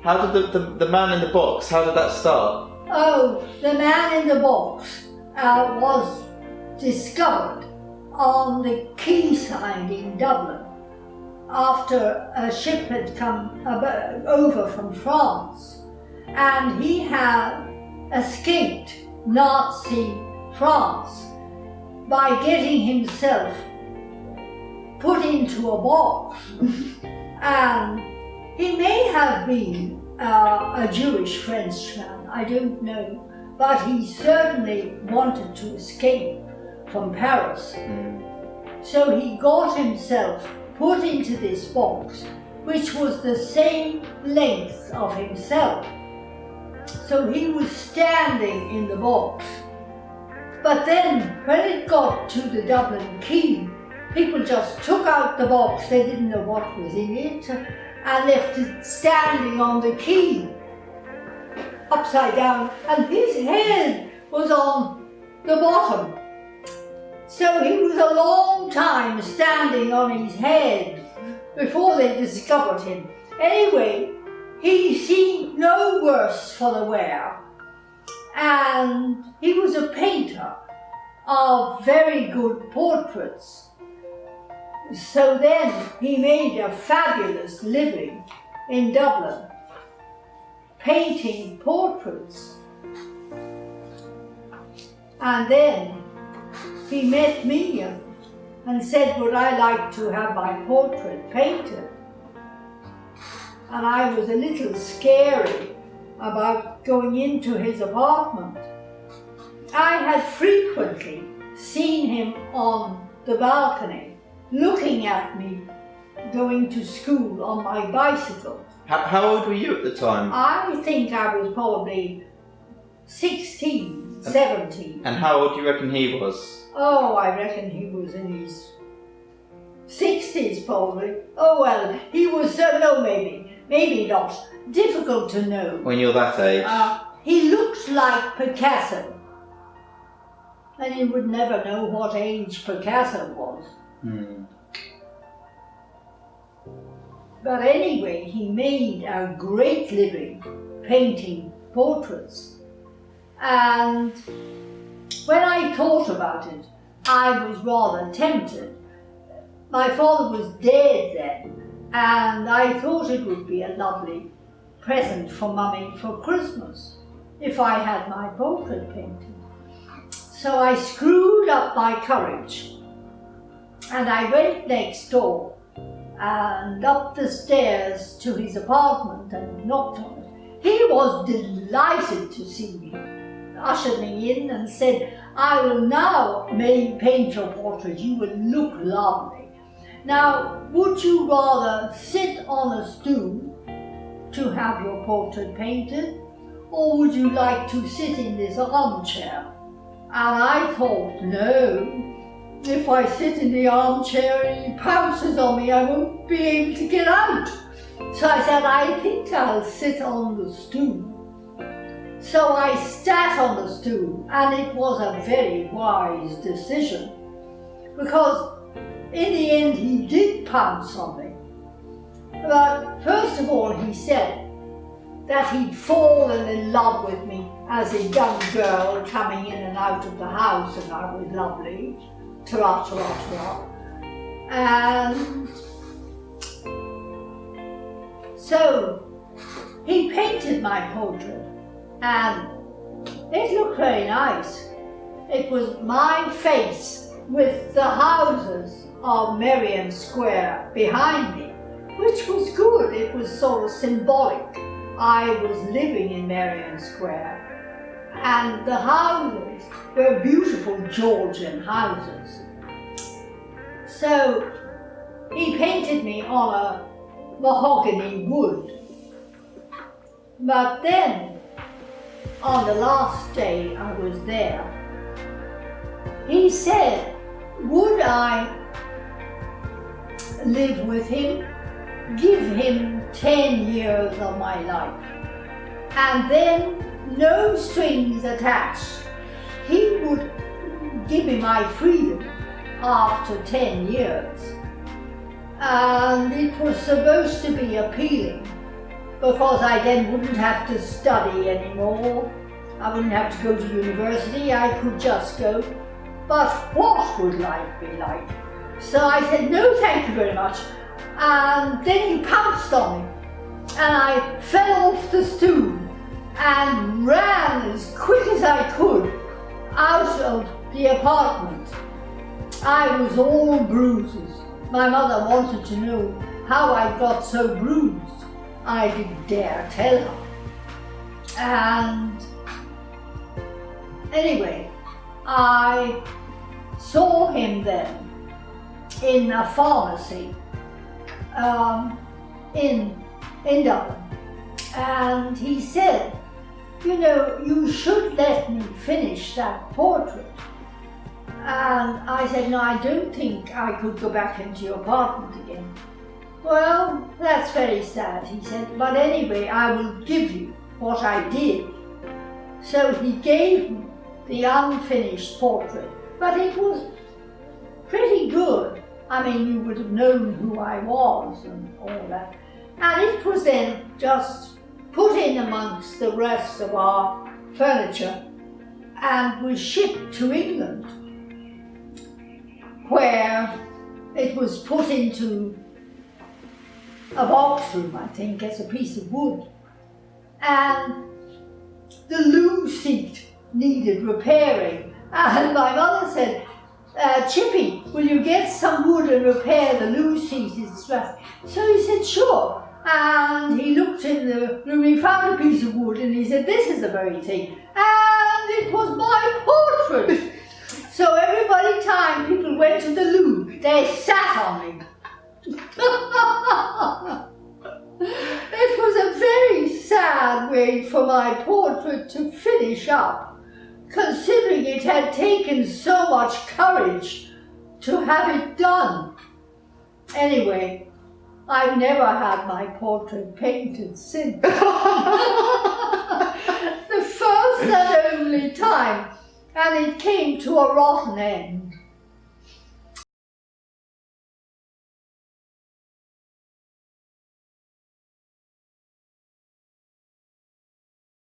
How did the man in the box, how did that start? Oh, the man in the box was discovered on the quayside in Dublin after a ship had come over from France, and he had escaped Nazi France by getting himself put into a box. And he may have been a Jewish Frenchman, I don't know, but he certainly wanted to escape from Paris. So he got himself put into this box, which was the same length of himself. So he was standing in the box. But then, when it got to the Dublin quay, people just took out the box, they didn't know what was in it, and left it standing on the quay, upside down, and his head was on the bottom. So he was a long time standing on his head before they discovered him. Anyway, he seemed no worse for the wear, and he was a painter of very good portraits. So then he made a fabulous living in Dublin, painting portraits. And then he met me and said, would I like to have my portrait painted? And I was a little scary about going into his apartment. I had frequently seen him on the balcony, looking at me going to school on my bicycle. How old were you at the time? I think I was probably 16, 17. And how old do you reckon he was? Oh, I reckon he was in his 60s probably. Oh well, he was, no, maybe not. Difficult to know. When you're that age? He looked like Picasso. And you would never know what age Picasso was. But anyway, he made a great living painting portraits. And when I thought about it, I was rather tempted. My father was dead then, and I thought it would be a lovely present for Mummy for Christmas if I had my portrait painted. So I screwed up my courage and I went next door and up the stairs to his apartment and knocked on it. He was delighted to see me, ushered me in and said, I will now paint your portrait, you will look lovely. Now, would you rather sit on a stool to have your portrait painted, or would you like to sit in this armchair? And I thought, no, if I sit in the armchair and he pounces on me, I won't be able to get out. So I said, I think I'll sit on the stool. So I sat on the stool, and it was a very wise decision, because in the end he did pounce on me. But first of all he said that he'd fallen in love with me as a young girl coming in and out of the house, and I was lovely, ta-ra, ta-ra, ta-ra. And so he painted my portrait, and it looked very nice. It was my face with the houses of Merrion Square behind me, which was good. It was sort of symbolic. I was living in Merrion Square, and the houses were beautiful Georgian houses. So he painted me on a mahogany wood. But then, on the last day I was there, he said, would I live with him, give him 10 years of my life, and then no strings attached. He would give me my freedom after 10 years. And it was supposed to be appealing because I then wouldn't have to study anymore. I wouldn't have to go to university, I could just go. But what would life be like? So I said, no, thank you very much. And then he pounced on me, and I fell off the stool and ran as quick as I could out of the apartment. I was all bruises. My mother wanted to know how I got so bruised. I didn't dare tell her. And anyway, I saw him then in a pharmacy in Dublin, and he said, you know, you should let me finish that portrait. And I said, no, I don't think I could go back into your apartment again. Well, that's very sad, he said, but anyway, I will give you what I did. So he gave me the unfinished portrait, but it was pretty good. I mean, you would have known who I was and all that. And it was then just put in amongst the rest of our furniture and was shipped to England, where it was put into a box room, I think, as a piece of wood. And the loo seat needed repairing. And my mother said, Chippy, will you get some wood and repair the loo seat? It's rough. So he said, sure. And he looked in the room, he found a piece of wood, and he said, this is the very thing. And it was my portrait. So every time people went to the loo, they sat on me. It was a very sad way for my portrait to finish up, considering it had taken so much courage to have it done. Anyway, I've never had my portrait painted since. The first and only time, and it came to a rotten end.